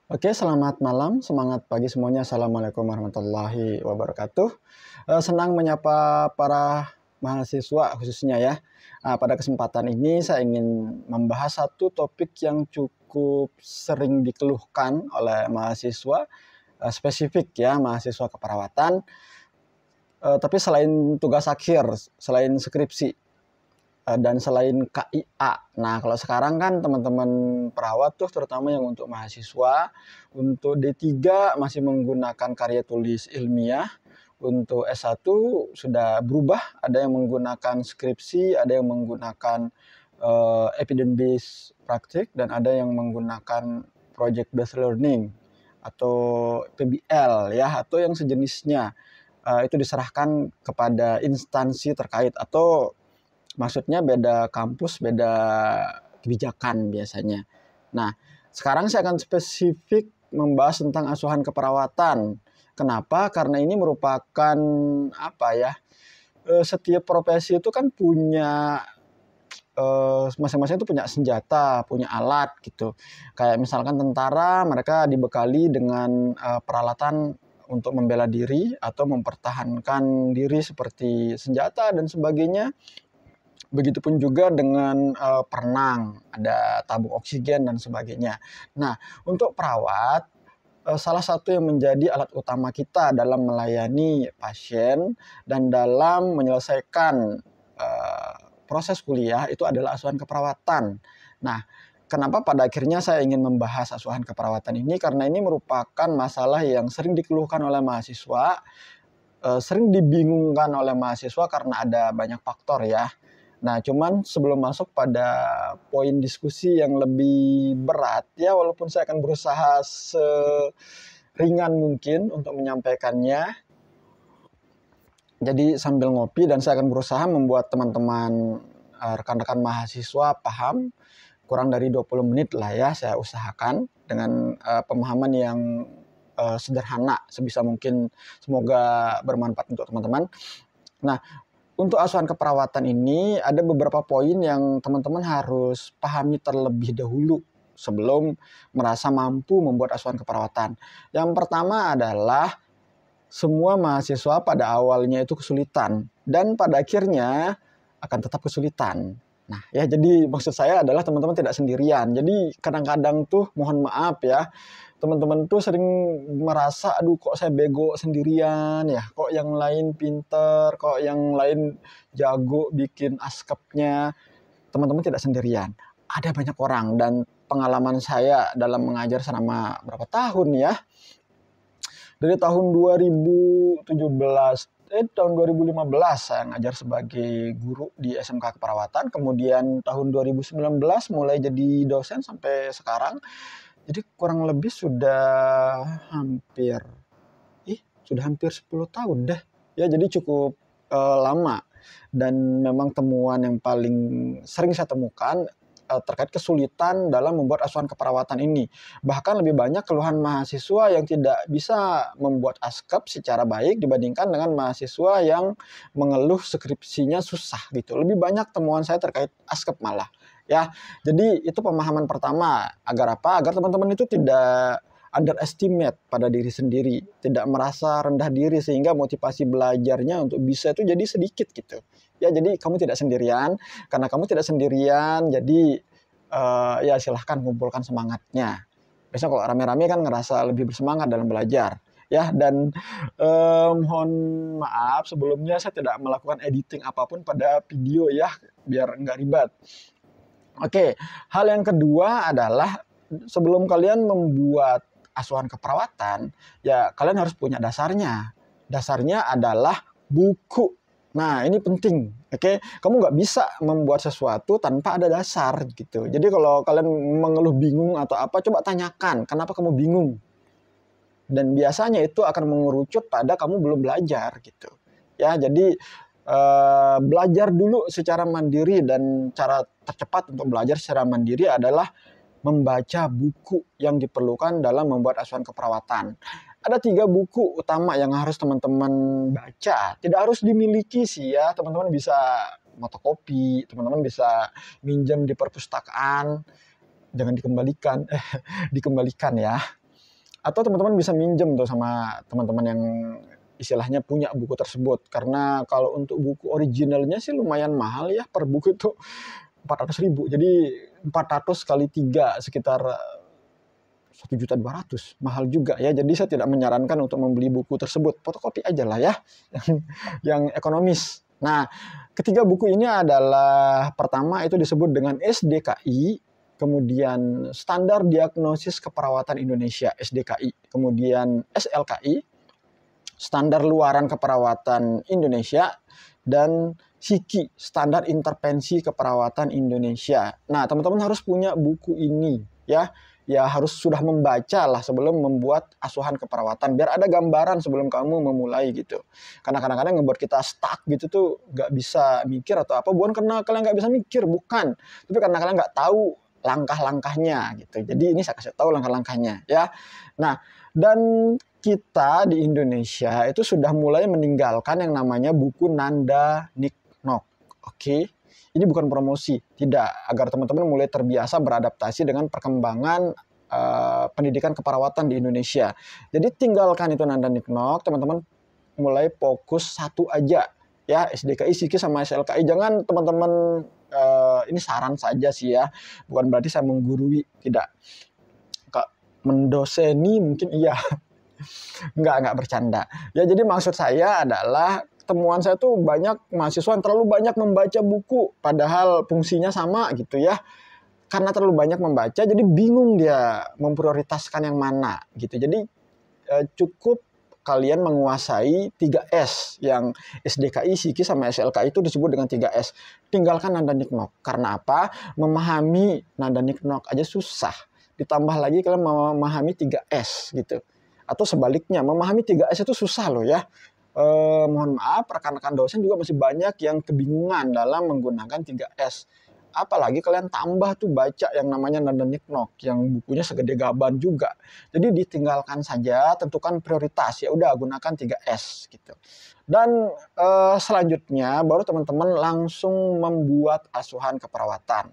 Oke, selamat malam, semangat pagi semuanya. Assalamualaikum warahmatullahi wabarakatuh. Senang menyapa para mahasiswa khususnya ya. Pada kesempatan ini saya ingin membahas satu topik yang cukup sering dikeluhkan oleh mahasiswa, spesifik ya, mahasiswa keperawatan. Tapi selain tugas akhir, selain skripsi, dan selain KIA. Nah, kalau sekarang kan teman-teman perawat tuh terutama yang untuk mahasiswa, untuk D3 masih menggunakan karya tulis ilmiah, untuk S1 sudah berubah, ada yang menggunakan skripsi, ada yang menggunakan evidence based praktik, dan ada yang menggunakan project based learning atau PBL ya, atau yang sejenisnya. Itu diserahkan kepada instansi terkait atau maksudnya beda kampus, beda kebijakan biasanya. Nah, sekarang saya akan spesifik membahas tentang asuhan keperawatan. Kenapa? Karena ini merupakan setiap profesi itu kan punya masing-masing itu punya senjata, punya alat gitu. Kayak misalkan tentara, mereka dibekali dengan peralatan untuk membela diri atau mempertahankan diri seperti senjata dan sebagainya. Begitupun juga dengan perenang, ada tabung oksigen dan sebagainya. Nah, untuk perawat, salah satu yang menjadi alat utama kita dalam melayani pasien dan dalam menyelesaikan proses kuliah itu adalah asuhan keperawatan. Nah, kenapa pada akhirnya saya ingin membahas asuhan keperawatan ini? Karena ini merupakan masalah yang sering dikeluhkan oleh mahasiswa, sering dibingungkan oleh mahasiswa karena ada banyak faktor ya. Nah, cuman sebelum masuk pada poin diskusi yang lebih berat, ya walaupun saya akan berusaha seringan mungkin untuk menyampaikannya. Jadi sambil ngopi dan saya akan berusaha membuat teman-teman rekan-rekan mahasiswa paham, kurang dari 20 menit lah ya saya usahakan dengan pemahaman yang sederhana sebisa mungkin, semoga bermanfaat untuk teman-teman. Nah, untuk asuhan keperawatan ini ada beberapa poin yang teman-teman harus pahami terlebih dahulu sebelum merasa mampu membuat asuhan keperawatan. Yang pertama adalah semua mahasiswa pada awalnya itu kesulitan dan pada akhirnya akan tetap kesulitan. Nah, ya jadi maksud saya adalah teman-teman tidak sendirian. Jadi kadang-kadang tuh mohon maaf ya, teman-teman tuh sering merasa aduh kok saya bego sendirian ya, kok yang lain pinter, kok yang lain jago bikin askepnya. Teman-teman tidak sendirian, ada banyak orang. Dan pengalaman saya dalam mengajar selama berapa tahun ya, dari tahun 2017 tahun 2015 saya ngajar sebagai guru di SMK Keperawatan, kemudian tahun 2019 mulai jadi dosen sampai sekarang. Jadi kurang lebih hampir sudah hampir 10 tahun deh. Ya, jadi cukup lama. Dan memang temuan yang paling sering saya temukan terkait kesulitan dalam membuat asuhan keperawatan ini. Bahkan lebih banyak keluhan mahasiswa yang tidak bisa membuat askep secara baik dibandingkan dengan mahasiswa yang mengeluh skripsinya susah gitu. Lebih banyak temuan saya terkait askep malah. Ya, jadi itu pemahaman pertama. Agar apa? Agar teman-teman itu tidak underestimate pada diri sendiri, tidak merasa rendah diri sehingga motivasi belajarnya untuk bisa itu jadi sedikit gitu. Ya, jadi kamu tidak sendirian. Karena kamu tidak sendirian, jadi ya silahkan kumpulkan semangatnya. Biasanya kalau rame-rame kan ngerasa lebih bersemangat dalam belajar. Ya, dan mohon maaf sebelumnya saya tidak melakukan editing apapun pada video ya, biar nggak ribet. Oke, hal yang kedua adalah sebelum kalian membuat asuhan keperawatan, ya kalian harus punya dasarnya. Dasarnya adalah buku. Nah, ini penting, oke? Kamu nggak bisa membuat sesuatu tanpa ada dasar gitu. Jadi kalau kalian mengeluh bingung atau apa, coba tanyakan kenapa kamu bingung. Dan biasanya itu akan mengerucut pada kamu belum belajar gitu. Ya, jadi belajar dulu secara mandiri, dan cara tercepat untuk belajar secara mandiri adalah membaca buku yang diperlukan dalam membuat asuhan keperawatan. Ada 3 buku utama yang harus teman-teman baca. Tidak harus dimiliki sih ya, teman-teman bisa fotokopi, teman-teman bisa minjem di perpustakaan. jangan dikembalikan, dikembalikan ya. Atau teman-teman bisa minjem tuh sama teman-teman yang istilahnya punya buku tersebut. Karena kalau untuk buku originalnya sih lumayan mahal ya, per buku itu 400.000. Jadi 400 kali 3 sekitar 1.200.000, mahal juga ya. Jadi saya tidak menyarankan untuk membeli buku tersebut, fotokopi aja lah ya, yang ekonomis. Nah, ketiga buku ini adalah pertama itu disebut dengan SDKI, kemudian Standar Diagnosis Keperawatan Indonesia SDKI, kemudian SLKI, Standar Luaran Keperawatan Indonesia, dan SIKI, Standar Intervensi Keperawatan Indonesia. Nah, teman-teman harus punya buku ini ya. Ya harus sudah membaca lah sebelum membuat asuhan keperawatan, biar ada gambaran sebelum kamu memulai gitu. Karena kadang-kadang ngebuat kita stuck gitu tuh, nggak bisa mikir atau apa. Bukan karena kalian nggak bisa mikir, bukan, tapi karena kalian nggak tahu langkah-langkahnya gitu. Jadi ini saya kasih tahu langkah-langkahnya ya. Nah, dan kita di Indonesia itu sudah mulai meninggalkan yang namanya buku Nanda Niknok. Oke. Ini bukan promosi, tidak, agar teman-teman mulai terbiasa beradaptasi dengan perkembangan pendidikan keperawatan di Indonesia. Jadi tinggalkan itu Nanda Niknok, teman-teman mulai fokus satu aja ya, SDKI, SIKI sama SLKI. Jangan teman-teman, ini saran saja sih ya, bukan berarti saya menggurui, tidak. Mendoseni mungkin iya. Enggak bercanda. Ya jadi maksud saya adalah temuan saya tuh banyak mahasiswa yang terlalu banyak membaca buku, padahal fungsinya sama gitu ya. Karena terlalu banyak membaca, jadi bingung dia memprioritaskan yang mana gitu. Jadi cukup kalian menguasai 3S, yang SDKI, SIKI, sama SLKI itu disebut dengan 3S. Tinggalkan Nanda Niknok. Karena apa? Memahami Nanda Niknok aja susah. Ditambah lagi kalian memahami 3S gitu. Atau sebaliknya, memahami 3S itu susah loh ya. Mohon maaf, rekan-rekan dosen juga masih banyak yang kebingungan dalam menggunakan 3S. Apalagi kalian tambah tuh baca yang namanya Nanda Niknok, yang bukunya segede gaban juga. Jadi ditinggalkan saja, tentukan prioritas, ya udah gunakan 3S gitu. Dan selanjutnya baru teman-teman langsung membuat asuhan keperawatan.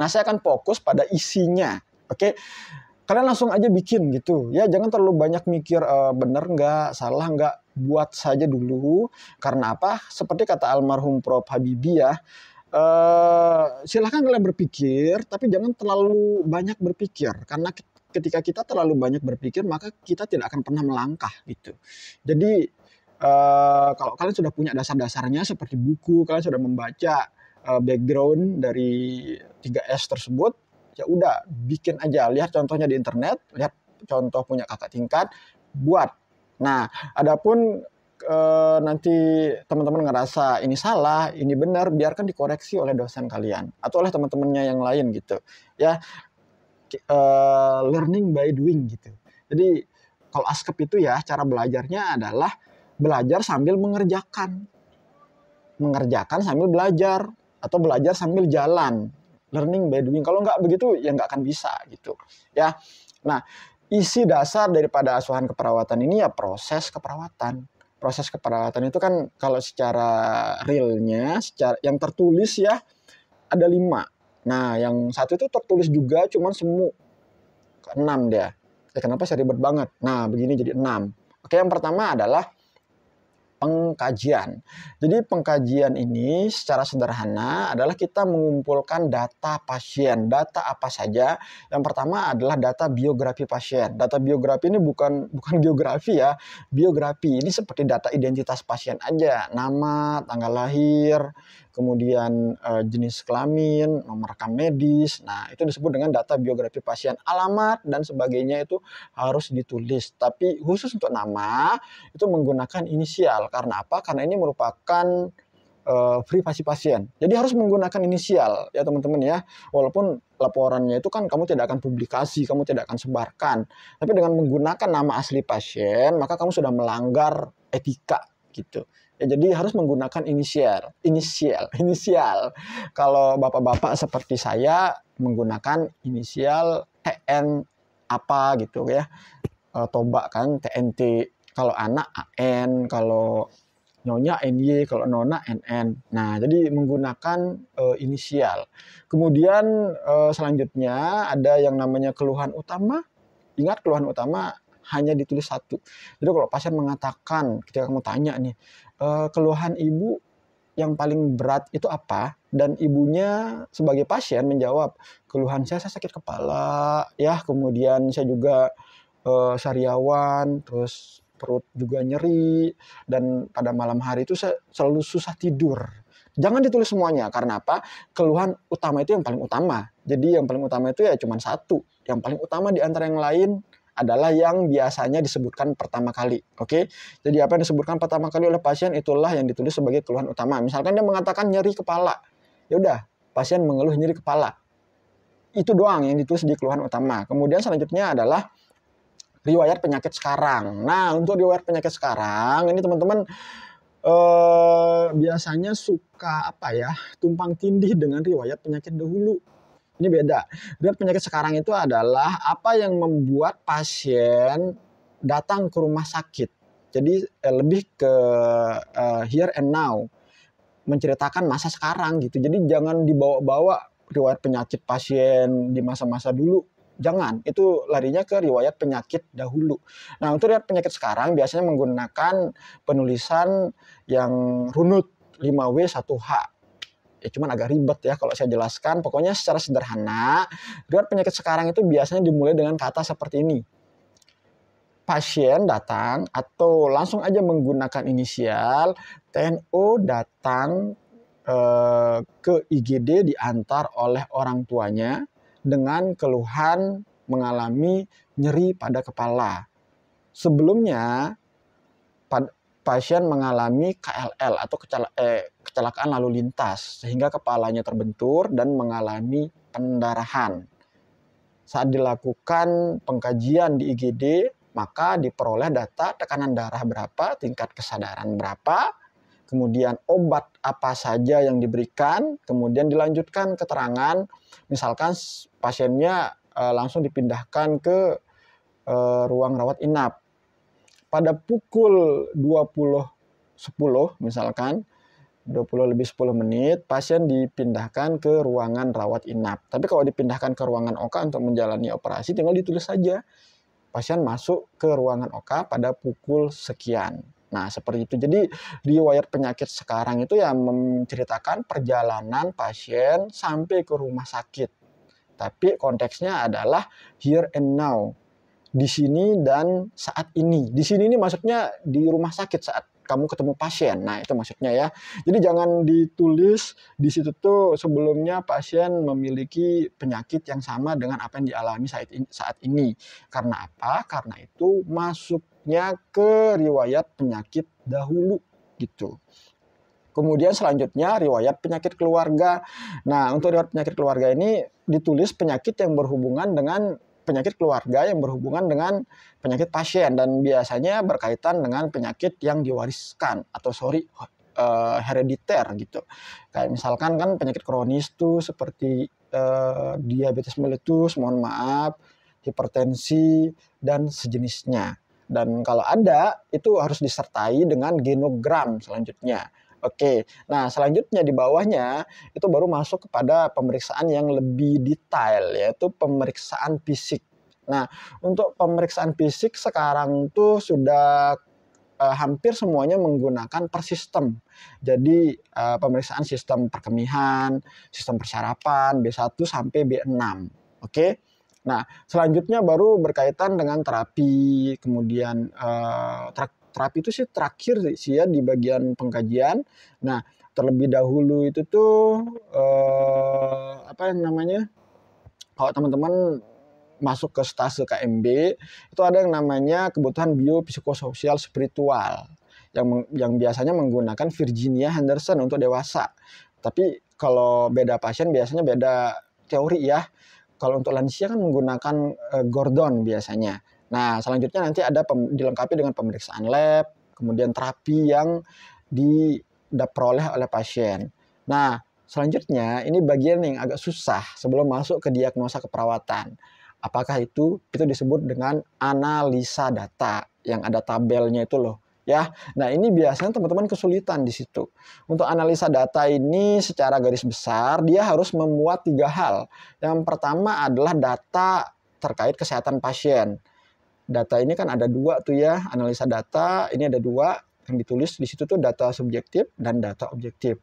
Nah, saya akan fokus pada isinya. Oke. Kalian langsung aja bikin gitu ya, jangan terlalu banyak mikir bener nggak, salah nggak, buat saja dulu. Karena apa? Seperti kata almarhum Prof. Habibie ya, silahkan kalian berpikir, tapi jangan terlalu banyak berpikir. Karena ketika kita terlalu banyak berpikir, maka kita tidak akan pernah melangkah gitu. Jadi kalau kalian sudah punya dasar-dasarnya seperti buku, kalian sudah membaca background dari 3S tersebut, ya udah bikin aja, lihat contohnya di internet, lihat contoh punya kakak tingkat, buat. Nah, adapun nanti teman-teman ngerasa ini salah, ini benar, biarkan dikoreksi oleh dosen kalian atau oleh teman-temannya yang lain gitu. Ya, learning by doing gitu. Jadi kalau ASKEP itu ya, cara belajarnya adalah belajar sambil mengerjakan sambil belajar, atau belajar sambil jalan. Learning by doing. Kalau nggak begitu ya nggak akan bisa gitu ya. Nah, isi dasar daripada asuhan keperawatan ini ya proses keperawatan. Proses keperawatan itu kan kalau secara realnya, secara yang tertulis ya ada 5. Nah, yang satu itu tertulis juga cuman semu. 6 dia. Kenapa saya ribet banget? Nah, begini jadi 6. Oke, yang pertama adalah pengkajian. Jadi pengkajian ini secara sederhana adalah kita mengumpulkan data pasien. Data apa saja? Yang pertama adalah data biografi pasien. Data biografi ini bukan geografi ya. Biografi ini seperti data identitas pasien aja. Nama, tanggal lahir, kemudian jenis kelamin, nomor rekam medis. Nah, itu disebut dengan data biografi pasien. Alamat dan sebagainya itu harus ditulis. Tapi khusus untuk nama itu menggunakan inisial. Karena apa? Karena ini merupakan privasi pasien. Jadi harus menggunakan inisial ya teman-teman ya. Walaupun laporannya itu kan kamu tidak akan publikasi, kamu tidak akan sebarkan. Tapi dengan menggunakan nama asli pasien, maka kamu sudah melanggar etika gitu. Ya, jadi harus menggunakan inisial. Kalau bapak-bapak seperti saya menggunakan inisial TN apa gitu ya. Toba kan TNT. Kalau anak AN, kalau Nyonya NY, kalau Nona NN. Nah, jadi menggunakan inisial. Kemudian selanjutnya ada yang namanya keluhan utama. Ingat, keluhan utama hanya ditulis satu. Jadi kalau pasien mengatakan, ketika kamu tanya nih, keluhan ibu yang paling berat itu apa? Dan ibunya sebagai pasien menjawab, keluhan saya sakit kepala, ya, kemudian saya juga sariawan, terus perut juga nyeri, dan pada malam hari itu saya selalu susah tidur. Jangan ditulis semuanya, karena apa? Keluhan utama itu yang paling utama. Jadi yang paling utama itu ya cuma satu. Yang paling utama di antara yang lain adalah yang biasanya disebutkan pertama kali. Oke? Jadi apa yang disebutkan pertama kali oleh pasien itulah yang ditulis sebagai keluhan utama. Misalkan dia mengatakan nyeri kepala. Ya udah, pasien mengeluh nyeri kepala. Itu doang yang ditulis di keluhan utama. Kemudian selanjutnya adalah riwayat penyakit sekarang. Nah, untuk riwayat penyakit sekarang ini teman-teman biasanya suka tumpang tindih dengan riwayat penyakit dahulu. Ini beda. Riwayat penyakit sekarang itu adalah apa yang membuat pasien datang ke rumah sakit. Jadi lebih ke here and now, menceritakan masa sekarang gitu. Jadi jangan dibawa-bawa riwayat penyakit pasien di masa-masa dulu. Jangan, itu larinya ke riwayat penyakit dahulu. Nah, untuk riwayat penyakit sekarang biasanya menggunakan penulisan yang runut 5W1H. Ya cuman agak ribet ya kalau saya jelaskan. Pokoknya secara sederhana, riwayat penyakit sekarang itu biasanya dimulai dengan kata seperti ini. Pasien datang atau langsung aja menggunakan inisial, TNO datang ke IGD diantar oleh orang tuanya dengan keluhan mengalami nyeri pada kepala. Sebelumnya pasien mengalami KLL atau kecelakaan lalu lintas sehingga kepalanya terbentur dan mengalami pendarahan. Saat dilakukan pengkajian di IGD, maka diperoleh data tekanan darah berapa, tingkat kesadaran berapa, kemudian obat apa saja yang diberikan, kemudian dilanjutkan keterangan, misalkan pasiennya langsung dipindahkan ke ruang rawat inap. Pada pukul 20.10 misalkan, 20 lebih 10 menit, pasien dipindahkan ke ruangan rawat inap. Tapi kalau dipindahkan ke ruangan OK untuk menjalani operasi, tinggal ditulis saja. Pasien masuk ke ruangan OK pada pukul sekian. Nah, seperti itu. Jadi, riwayat penyakit sekarang itu ya menceritakan perjalanan pasien sampai ke rumah sakit. Tapi konteksnya adalah here and now. Di sini dan saat ini. Di sini ini maksudnya di rumah sakit saat kamu ketemu pasien. Nah, itu maksudnya ya. Jadi jangan ditulis di situ tuh sebelumnya pasien memiliki penyakit yang sama dengan apa yang dialami saat ini. Karena apa? Karena itu masuknya ke riwayat penyakit dahulu gitu. Kemudian selanjutnya riwayat penyakit keluarga. Nah, untuk riwayat penyakit keluarga ini ditulis penyakit yang berhubungan dengan penyakit keluarga yang berhubungan dengan penyakit pasien dan biasanya berkaitan dengan penyakit yang diwariskan atau herediter gitu. Kayak misalkan kan penyakit kronis tuh seperti diabetes meletus, mohon maaf, hipertensi dan sejenisnya. Dan kalau ada itu harus disertai dengan genogram selanjutnya. Oke, nah selanjutnya di bawahnya itu baru masuk kepada pemeriksaan yang lebih detail, yaitu pemeriksaan fisik. Nah, untuk pemeriksaan fisik sekarang tuh sudah hampir semuanya menggunakan per sistem. Jadi pemeriksaan sistem perkemihan, sistem persyarapan, B1 sampai B6. Oke. Nah, selanjutnya baru berkaitan dengan terapi, kemudian terapi itu sih terakhir sih ya di bagian pengkajian. Nah, terlebih dahulu itu tuh kalau teman-teman masuk ke stase KMB itu ada yang namanya kebutuhan biopsikososial spiritual yang biasanya menggunakan Virginia Henderson untuk dewasa. Tapi kalau beda pasien biasanya beda teori ya. Kalau untuk lansia kan menggunakan Gordon biasanya. Nah, selanjutnya nanti ada dilengkapi dengan pemeriksaan lab, kemudian terapi yang diperoleh oleh pasien. Nah, selanjutnya ini bagian yang agak susah sebelum masuk ke diagnosa keperawatan. Apakah itu disebut dengan analisa data yang ada tabelnya itu loh. ya. Nah, ini biasanya teman-teman kesulitan di situ. Untuk analisa data ini secara garis besar, dia harus memuat 3 hal. Yang pertama adalah data terkait kesehatan pasien. Data ini kan ada 2 tuh ya, analisa data, ini ada 2 yang ditulis di situ tuh, data subjektif dan data objektif.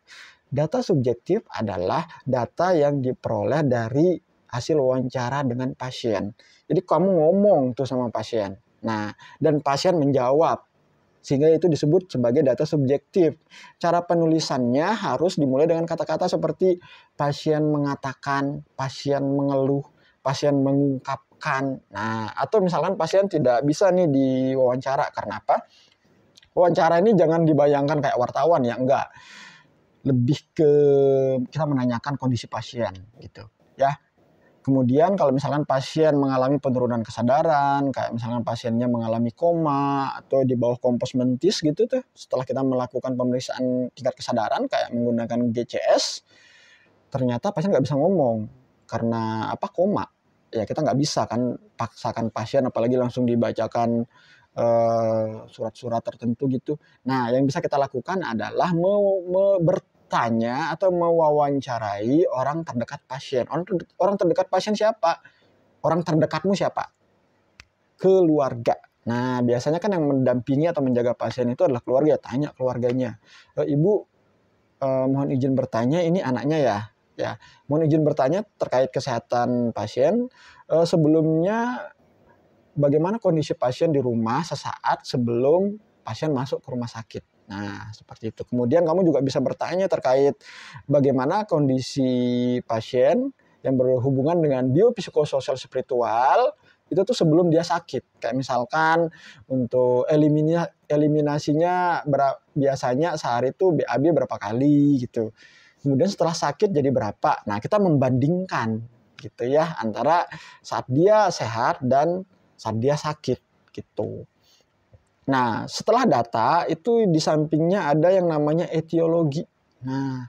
Data subjektif adalah data yang diperoleh dari hasil wawancara dengan pasien. Jadi kamu ngomong tuh sama pasien. Nah, dan pasien menjawab, sehingga itu disebut sebagai data subjektif. Cara penulisannya harus dimulai dengan kata-kata seperti pasien mengatakan, pasien mengeluh, pasien mengungkapkan. Nah, atau misalkan pasien tidak bisa nih diwawancara. Karena apa? Wawancara ini jangan dibayangkan kayak wartawan ya, enggak. Lebih ke kita menanyakan kondisi pasien gitu ya. Kemudian kalau misalkan pasien mengalami penurunan kesadaran, kayak misalkan pasiennya mengalami koma atau di bawah kompos mentis gitu tuh, setelah kita melakukan pemeriksaan tingkat kesadaran kayak menggunakan GCS, ternyata pasien nggak bisa ngomong karena apa, koma. Ya kita nggak bisa kan paksakan pasien, apalagi langsung dibacakan surat-surat tertentu gitu. Nah, yang bisa kita lakukan adalah bertanya atau mewawancarai orang terdekat pasien. Orang terdekat pasien siapa? Orang terdekatmu siapa? Keluarga. Nah, biasanya kan yang mendampingi atau menjaga pasien itu adalah keluarga. Tanya keluarganya. Ibu, mohon izin bertanya, ini anaknya ya? Ya, mohon izin bertanya terkait kesehatan pasien. Sebelumnya bagaimana kondisi pasien di rumah sesaat sebelum pasien masuk ke rumah sakit. Nah, seperti itu. Kemudian kamu juga bisa bertanya terkait bagaimana kondisi pasien yang berhubungan dengan biopsikososial spiritual itu tuh sebelum dia sakit. Kayak misalkan untuk eliminasinya biasanya sehari itu BAB berapa kali gitu. Kemudian setelah sakit jadi berapa. Nah, kita membandingkan gitu ya antara saat dia sehat dan saat dia sakit gitu. Nah, setelah data itu di sampingnya ada yang namanya etiologi. Nah,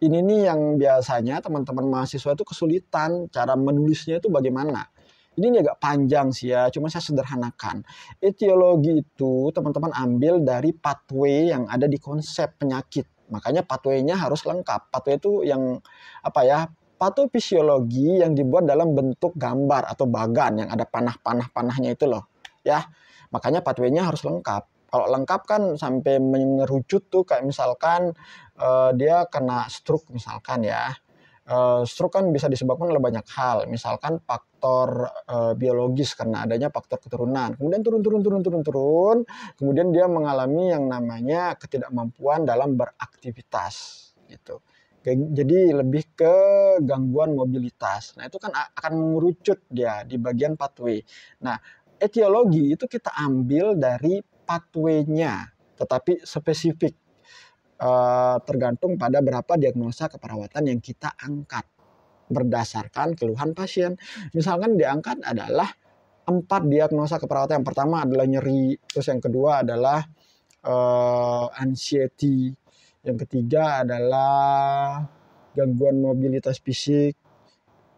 ini nih yang biasanya teman-teman mahasiswa itu kesulitan cara menulisnya itu bagaimana. Ini agak panjang sih ya, cuma saya sederhanakan. Etiologi itu teman-teman ambil dari pathway yang ada di konsep penyakit. Makanya pathway-nya harus lengkap. Pathway itu yang apa ya? Patofisiologi yang dibuat dalam bentuk gambar atau bagan yang ada panah-panah-panahnya itu loh, ya. Makanya pathway-nya harus lengkap. Kalau lengkap kan sampai mengerucut tuh kayak misalkan dia kena stroke misalkan ya. Stroke kan bisa disebabkan oleh banyak hal, misalkan faktor biologis karena adanya faktor keturunan. Kemudian turun, kemudian dia mengalami yang namanya ketidakmampuan dalam beraktivitas gitu. Jadi lebih ke gangguan mobilitas. Nah, itu kan akan mengerucut dia di bagian pathway. Nah, etiologi itu kita ambil dari pathway-nya, tetapi spesifik. Tergantung pada berapa diagnosa keperawatan yang kita angkat berdasarkan keluhan pasien. Misalkan diangkat adalah 4 diagnosa keperawatan. Yang pertama adalah nyeri, terus yang kedua adalah anxiety, yang ketiga adalah gangguan mobilitas fisik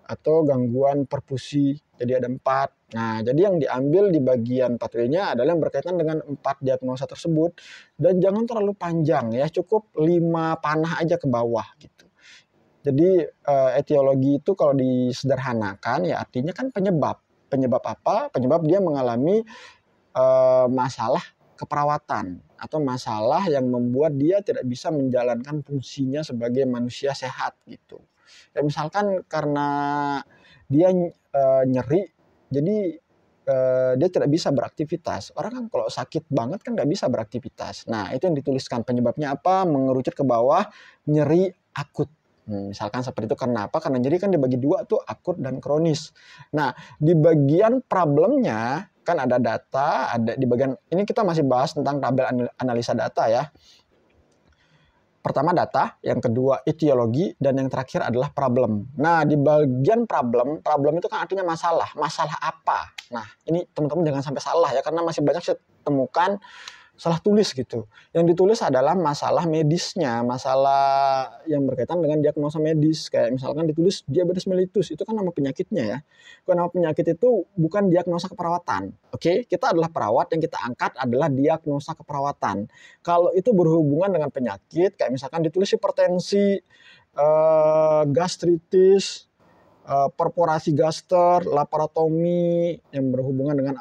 atau gangguan perfusi. Jadi ada 4. Nah, jadi yang diambil di bagian pathway-nya adalah yang berkaitan dengan 4 diagnosa tersebut. Dan jangan terlalu panjang ya, cukup 5 panah aja ke bawah gitu. Jadi etiologi itu kalau disederhanakan ya artinya kan penyebab. Penyebab apa? Penyebab dia mengalami masalah keperawatan atau masalah yang membuat dia tidak bisa menjalankan fungsinya sebagai manusia sehat gitu. Ya misalkan karena dia nyeri, jadi dia tidak bisa beraktivitas. Orang kan kalau sakit banget kan nggak bisa beraktivitas. Nah, itu yang dituliskan penyebabnya apa, mengerucut ke bawah, nyeri akut. Misalkan seperti itu. Karena apa? Karena nyeri kan dibagi 2 tuh, akut dan kronis. Nah, di bagian problemnya kan ada data, ada di bagian ini kita masih bahas tentang tabel analisa data ya. Pertama data, yang kedua etiologi, dan yang terakhir adalah problem. Nah, di bagian problem itu kan artinya masalah. Masalah apa? Nah, ini teman-teman jangan sampai salah ya, karena masih banyak saya temukan salah tulis gitu. Yang ditulis adalah masalah medisnya, masalah yang berkaitan dengan diagnosa medis. Kayak misalkan ditulis diabetes mellitus, itu kan nama penyakitnya ya. Kalau nama penyakit itu bukan diagnosa keperawatan. Oke, kita adalah perawat, yang kita angkat adalah diagnosa keperawatan. Kalau itu berhubungan dengan penyakit, kayak misalkan ditulis hipertensi, gastritis, perforasi gaster, laparotomi yang berhubungan dengan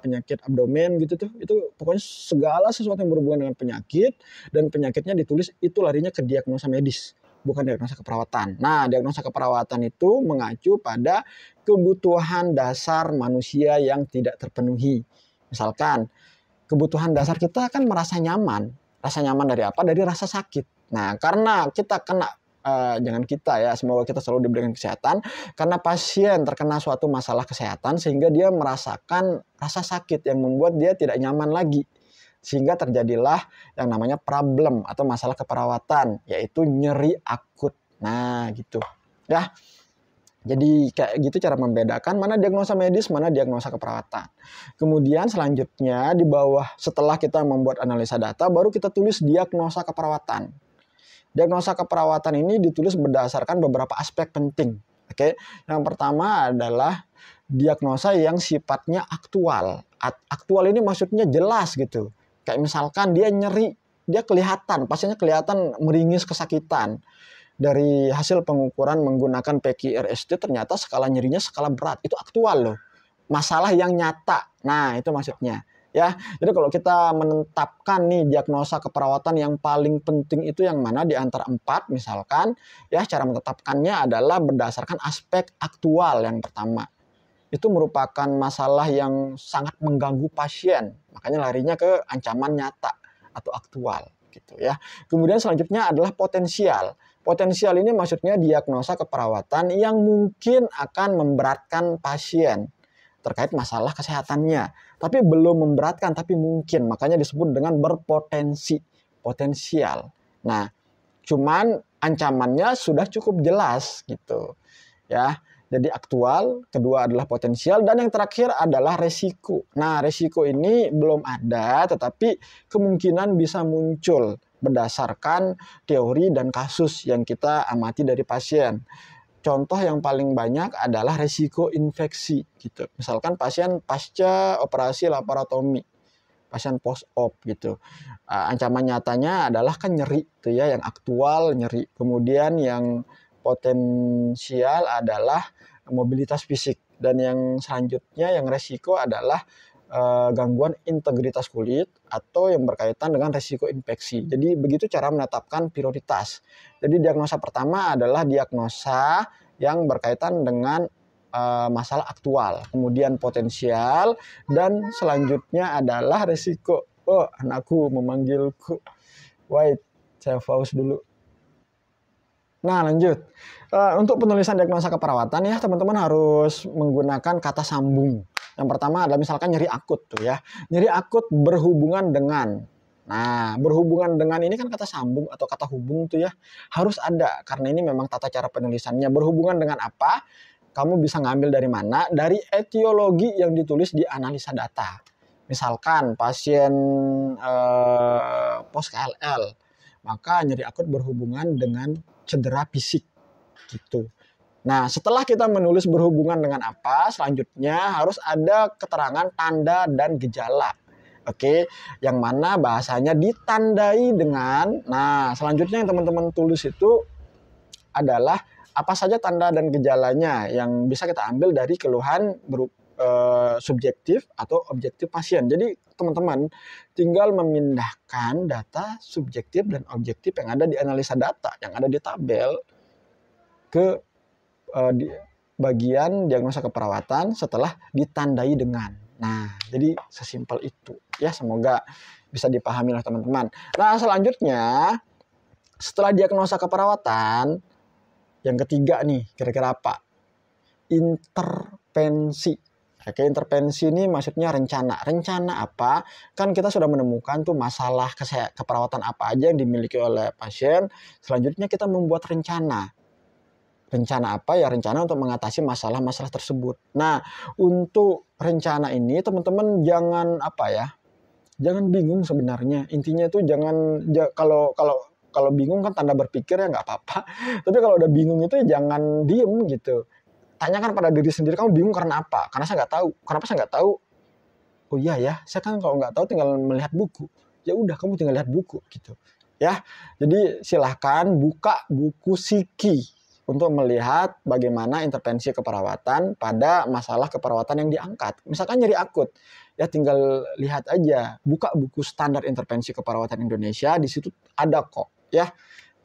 penyakit abdomen gitu tuh, itu pokoknya segala sesuatu yang berhubungan dengan penyakit dan penyakitnya ditulis, itu larinya ke diagnosa medis, bukan diagnosa keperawatan. Nah, diagnosa keperawatan itu mengacu pada kebutuhan dasar manusia yang tidak terpenuhi. Misalkan kebutuhan dasar kita kan merasa nyaman. Rasa nyaman dari apa? Dari rasa sakit. Nah, karena kita kena jangan kita ya, semoga kita selalu diberikan kesehatan, karena pasien terkena suatu masalah kesehatan sehingga dia merasakan rasa sakit yang membuat dia tidak nyaman lagi, sehingga terjadilah yang namanya problem atau masalah keperawatan, yaitu nyeri akut. Nah gitu ya, jadi kayak gitu cara membedakan mana diagnosa medis, mana diagnosa keperawatan. Kemudian selanjutnya di bawah, setelah kita membuat analisa data, baru kita tulis diagnosa keperawatan. Diagnosa keperawatan ini ditulis berdasarkan beberapa aspek penting. Oke, yang pertama adalah diagnosa yang sifatnya aktual. Aktual ini maksudnya jelas gitu. Kayak misalkan dia nyeri, dia kelihatan, pasiennya kelihatan meringis kesakitan. Dari hasil pengukuran menggunakan PQRST ternyata skala nyerinya skala berat. Itu aktual loh. Masalah yang nyata. Nah, itu maksudnya. Ya, jadi kalau kita menetapkan nih diagnosa keperawatan yang paling penting itu yang mana di antara 4 misalkan, ya cara menetapkannya adalah berdasarkan aspek aktual yang pertama. Itu merupakan masalah yang sangat mengganggu pasien, makanya larinya ke ancaman nyata atau aktual gitu ya. Kemudian selanjutnya adalah potensial. Potensial ini maksudnya diagnosa keperawatan yang mungkin akan memberatkan pasien terkait masalah kesehatannya, tapi belum memberatkan, tapi mungkin, makanya disebut dengan berpotensi, potensial. Nah, cuman ancamannya sudah cukup jelas gitu ya. Jadi aktual, kedua adalah potensial, dan yang terakhir adalah resiko. Nah, resiko ini belum ada, tetapi kemungkinan bisa muncul berdasarkan teori dan kasus yang kita amati dari pasien. Contoh yang paling banyak adalah resiko infeksi gitu. Misalkan pasien pasca operasi laparotomi, pasien post-op gitu. Ancaman nyatanya adalah kan nyeri tuh ya, yang aktual nyeri. Kemudian yang potensial adalah mobilitas fisik, dan yang selanjutnya yang resiko adalah gangguan integritas kulit atau yang berkaitan dengan resiko infeksi. Jadi begitu cara menetapkan prioritas. Jadi diagnosa pertama adalah diagnosa yang berkaitan dengan masalah aktual, kemudian potensial, dan selanjutnya adalah resiko. Oh, anakku memanggilku. Wait, saya pause dulu. Nah, lanjut. Untuk penulisan diagnosa keperawatan ya, teman-teman harus menggunakan kata sambung. Yang pertama adalah misalkan nyeri akut tuh ya. Nyeri akut berhubungan dengan. Nah, berhubungan dengan ini kan kata sambung atau kata hubung tuh ya. Harus ada, karena ini memang tata cara penulisannya. Berhubungan dengan apa? Kamu bisa ngambil dari mana? Dari etiologi yang ditulis di analisa data. Misalkan pasien post KLL, maka nyeri akut berhubungan dengan cedera fisik gitu. Nah, setelah kita menulis berhubungan dengan apa, selanjutnya harus ada keterangan tanda dan gejala. Oke, yang mana bahasanya ditandai dengan, nah selanjutnya yang teman-teman tulis itu adalah apa saja tanda dan gejalanya yang bisa kita ambil dari keluhan subjektif atau objektif pasien. Jadi teman-teman tinggal memindahkan data subjektif dan objektif yang ada di analisa data, yang ada di tabel, ke di bagian diagnosa keperawatan setelah ditandai dengan. Nah, jadi sesimpel itu ya, semoga bisa dipahami oleh teman-teman. Nah, selanjutnya setelah diagnosa keperawatan, yang ketiga nih, kira-kira apa? Intervensi. Oke, intervensi ini maksudnya rencana. Rencana apa? Kan kita sudah menemukan tuh masalah keperawatan apa aja yang dimiliki oleh pasien. Selanjutnya kita membuat rencana. Rencana apa ya? Rencana untuk mengatasi masalah-masalah tersebut. Nah, untuk rencana ini teman-teman jangan apa ya? Jangan bingung sebenarnya. Intinya itu jangan kalau kalau kalau bingung kan tanda berpikir ya nggak apa-apa. Tapi kalau udah bingung itu ya jangan diem gitu. Tanyakan pada diri sendiri, kamu bingung karena apa? Karena saya nggak tahu. Kenapa saya nggak tahu? Oh iya ya, saya kan kalau nggak tahu tinggal melihat buku. Ya udah, kamu tinggal lihat buku gitu. Ya, jadi silahkan buka buku Psiki untuk melihat bagaimana intervensi keperawatan pada masalah keperawatan yang diangkat. Misalkan nyeri akut, ya tinggal lihat aja, buka buku standar intervensi keperawatan Indonesia, di situ ada kok, ya.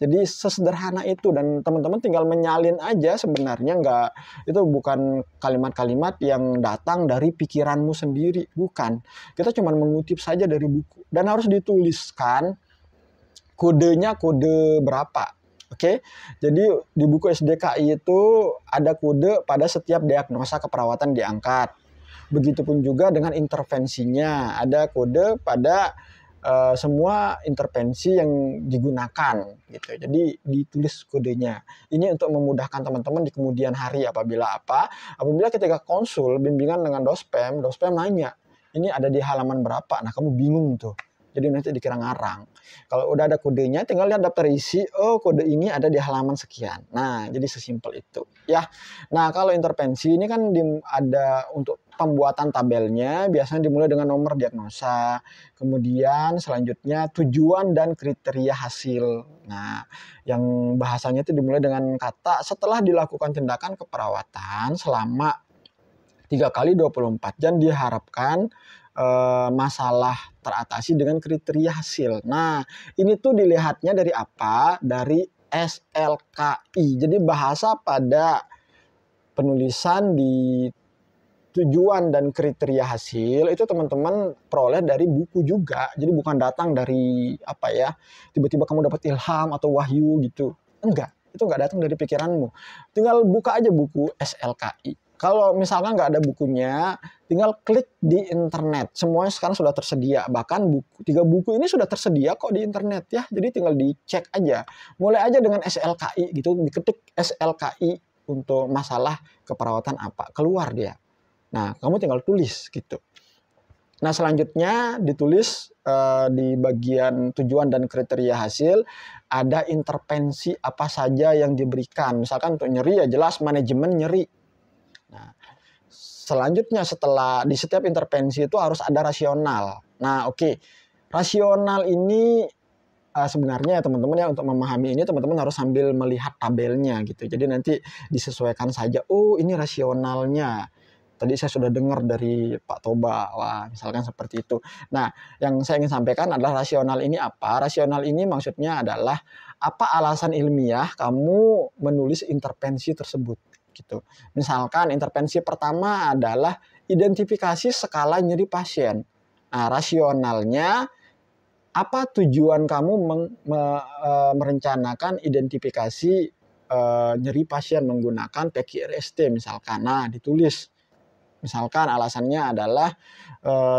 Jadi sesederhana itu, dan teman-teman tinggal menyalin aja sebenarnya, nggak, itu bukan kalimat-kalimat yang datang dari pikiranmu sendiri, bukan. Kita cuma mengutip saja dari buku dan harus dituliskan kodenya kode berapa. Oke, jadi di buku SDKI itu ada kode pada setiap diagnosa keperawatan diangkat. Begitupun juga dengan intervensinya, ada kode pada semua intervensi yang digunakan gitu. Jadi ditulis kodenya. Ini untuk memudahkan teman-teman di kemudian hari apabila ketika konsul bimbingan dengan dospem nanya, ini ada di halaman berapa? Nah, kamu bingung tuh. Jadi nanti dikira ngarang. Kalau udah ada kodenya, tinggal lihat daftar isi, oh kode ini ada di halaman sekian. Nah, jadi sesimpel itu ya. Nah, kalau intervensi ini kan ada untuk pembuatan tabelnya, biasanya dimulai dengan nomor diagnosa, kemudian selanjutnya tujuan dan kriteria hasil. Nah, yang bahasanya itu dimulai dengan kata setelah dilakukan tindakan keperawatan selama 3 kali 24 jam diharapkan masalah teratasi dengan kriteria hasil. Nah, ini tuh dilihatnya dari apa? Dari SLKI. Jadi bahasa pada penulisan di tujuan dan kriteria hasil itu teman-teman peroleh dari buku juga. Jadi bukan datang dari apa ya, tiba-tiba kamu dapat ilham atau wahyu gitu. Enggak, itu enggak datang dari pikiranmu. Tinggal buka aja buku SLKI. Kalau misalkan nggak ada bukunya, tinggal klik di internet. Semuanya sekarang sudah tersedia. Bahkan 3 buku ini sudah tersedia kok di internet ya. Jadi tinggal dicek aja. Mulai aja dengan SLKI gitu. Diketik SLKI untuk masalah keperawatan apa. Keluar dia. Nah, kamu tinggal tulis gitu. Nah, selanjutnya ditulis di bagian tujuan dan kriteria hasil, ada intervensi apa saja yang diberikan. Misalkan untuk nyeri ya jelas manajemen nyeri. Nah, selanjutnya setelah di setiap intervensi itu harus ada rasional. Nah, oke. Rasional ini sebenarnya teman-teman ya, untuk memahami ini teman-teman harus sambil melihat tabelnya gitu. Jadi nanti disesuaikan saja. Oh, ini rasionalnya. Tadi saya sudah dengar dari Pak Toba. Wah, misalkan seperti itu. Nah, yang saya ingin sampaikan adalah rasional ini apa? Rasional ini maksudnya adalah apa alasan ilmiah kamu menulis intervensi tersebut gitu. Misalkan intervensi pertama adalah identifikasi skala nyeri pasien. Nah, rasionalnya apa tujuan kamu merencanakan identifikasi nyeri pasien menggunakan PQRST misalkan. Nah, ditulis. Misalkan alasannya adalah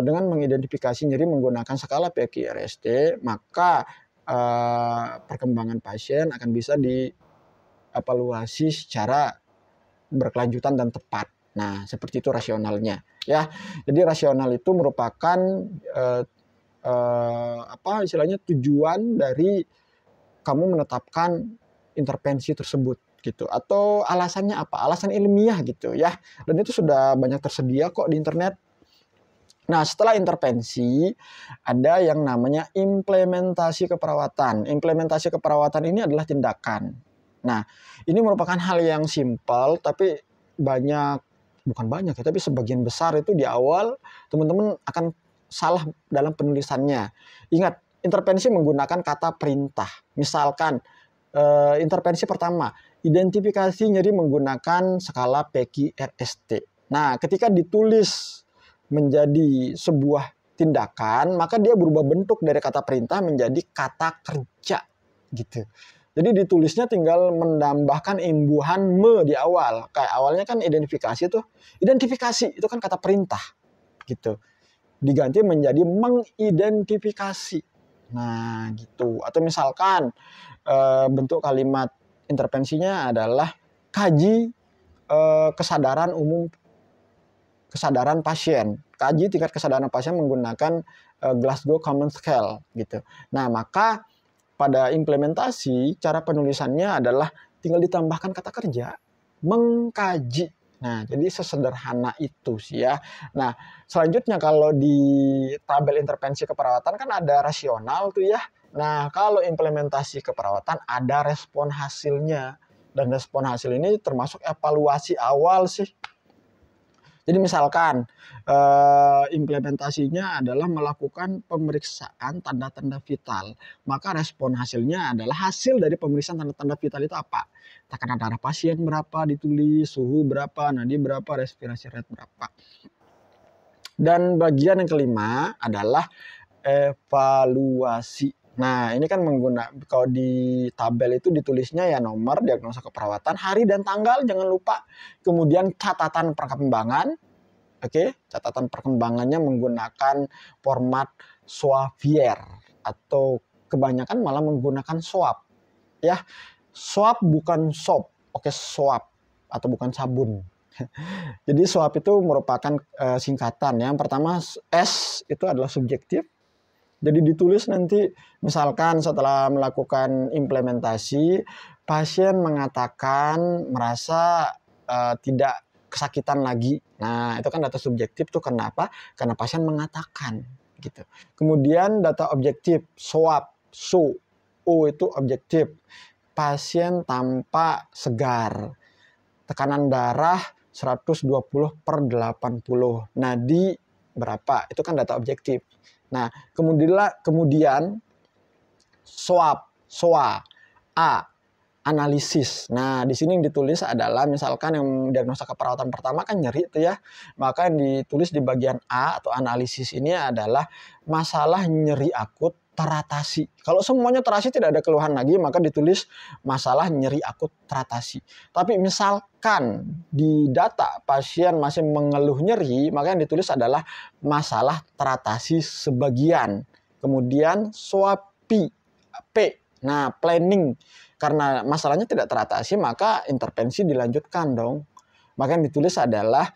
dengan mengidentifikasi nyeri menggunakan skala PQRST, maka perkembangan pasien akan bisa dievaluasi secara berkelanjutan dan tepat. Nah, seperti itu rasionalnya ya. Jadi rasional itu merupakan istilahnya tujuan dari kamu menetapkan intervensi tersebut gitu, atau alasannya apa? Alasan ilmiah gitu ya. Dan itu sudah banyak tersedia kok di internet. Nah, setelah intervensi ada yang namanya implementasi keperawatan. Implementasi keperawatan ini adalah tindakan. Nah, ini merupakan hal yang simpel tapi bukan banyak ya, tapi sebagian besar itu di awal teman-teman akan salah dalam penulisannya. Ingat, intervensi menggunakan kata perintah. Misalkan intervensi pertama, identifikasi nyeri menggunakan skala PQRST. Nah, ketika ditulis menjadi sebuah tindakan, maka dia berubah bentuk dari kata perintah menjadi kata kerja gitu. Jadi ditulisnya tinggal menambahkan imbuhan me di awal. Kayak awalnya kan identifikasi tuh. Identifikasi itu kan kata perintah gitu. Diganti menjadi mengidentifikasi. Nah, gitu. Atau misalkan bentuk kalimat intervensinya adalah kaji kesadaran umum kesadaran pasien. Kaji tingkat kesadaran pasien menggunakan Glasgow Common Scale gitu. Nah, maka pada implementasi cara penulisannya adalah tinggal ditambahkan kata kerja mengkaji. Nah, jadi sesederhana itu sih ya. Nah, selanjutnya kalau di tabel intervensi keperawatan kan ada rasional tuh ya. Nah, kalau implementasi keperawatan ada respon hasilnya. Dan respon hasil ini termasuk evaluasi awal sih. Jadi misalkan implementasinya adalah melakukan pemeriksaan tanda-tanda vital. Maka respon hasilnya adalah hasil dari pemeriksaan tanda-tanda vital itu apa? Tekanan darah pasien berapa ditulis, suhu berapa, nadi berapa, respirasi rate berapa. Dan bagian yang kelima adalah evaluasi. Nah, ini kan kalau di tabel itu ditulisnya ya nomor, diagnosa keperawatan, hari dan tanggal, jangan lupa. Kemudian catatan perkembangan. Oke, catatan perkembangannya menggunakan format Swabbier atau kebanyakan malah menggunakan swab. Ya, swab bukan sop. Oke, swab atau bukan sabun. Jadi swab itu merupakan singkatan. Yang pertama S itu adalah subjektif. Jadi ditulis nanti misalkan setelah melakukan implementasi, pasien mengatakan merasa tidak kesakitan lagi. Nah, itu kan data subjektif tuh kenapa? Karena pasien mengatakan gitu. Kemudian data objektif, swab, SU. O itu objektif. Pasien tampak segar. Tekanan darah 120/80. Nadi berapa? Itu kan data objektif. Nah, kemudian swab, SOA, A, analisis. Nah, di sini yang ditulis adalah misalkan yang diagnosa keperawatan pertama kan nyeri itu ya. Maka yang ditulis di bagian A atau analisis ini adalah masalah nyeri akut teratasi. Kalau semuanya teratasi tidak ada keluhan lagi, maka ditulis masalah nyeri akut teratasi. Tapi misalkan di data pasien masih mengeluh nyeri, maka yang ditulis adalah masalah teratasi sebagian. Kemudian SWAPI, P. Nah, planning. Karena masalahnya tidak teratasi, maka intervensi dilanjutkan dong. Maka yang ditulis adalah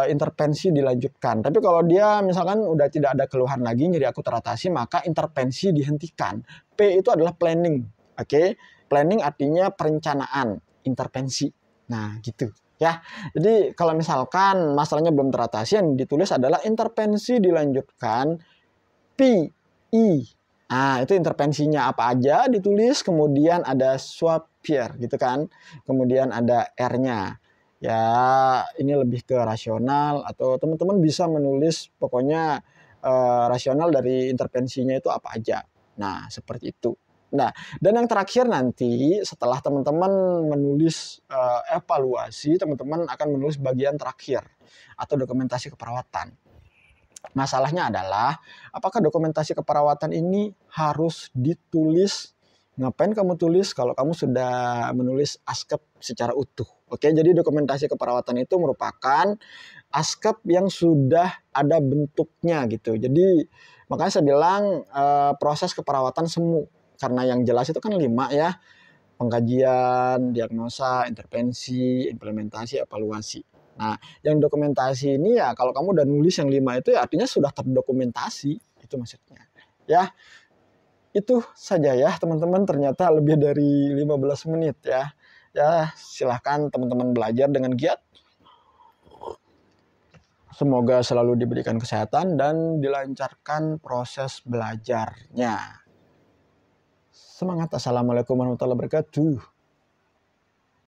intervensi dilanjutkan. Tapi kalau dia misalkan udah tidak ada keluhan lagi, nyeri akut teratasi, maka intervensi dihentikan. P itu adalah planning. Oke? Planning artinya perencanaan, intervensi. Nah, gitu. Ya, jadi kalau misalkan masalahnya belum teratasi, yang ditulis adalah intervensi dilanjutkan. P, I. Nah, itu intervensinya apa aja ditulis, kemudian ada Swabbier gitu kan. Kemudian ada R-nya. Ya, ini lebih ke rasional atau teman-teman bisa menulis pokoknya rasional dari intervensinya itu apa aja. Nah, seperti itu. Nah, dan yang terakhir nanti setelah teman-teman menulis evaluasi, teman-teman akan menulis bagian terakhir atau dokumentasi keperawatan. Masalahnya adalah apakah dokumentasi keperawatan ini harus ditulis? Ngapain kamu tulis kalau kamu sudah menulis ASKEP secara utuh? Oke, jadi dokumentasi keperawatan itu merupakan ASKEP yang sudah ada bentuknya gitu. Jadi makanya saya bilang proses keperawatan semu. Karena yang jelas itu kan 5 ya. Pengkajian, diagnosa, intervensi, implementasi, evaluasi. Nah, yang dokumentasi ini ya kalau kamu udah nulis yang 5 itu ya artinya sudah terdokumentasi. Itu maksudnya. Ya. Itu saja ya teman-teman, ternyata lebih dari 15 menit ya. Ya silahkan teman-teman belajar dengan giat. Semoga selalu diberikan kesehatan dan dilancarkan proses belajarnya. Semangat. Assalamualaikum warahmatullahi wabarakatuh.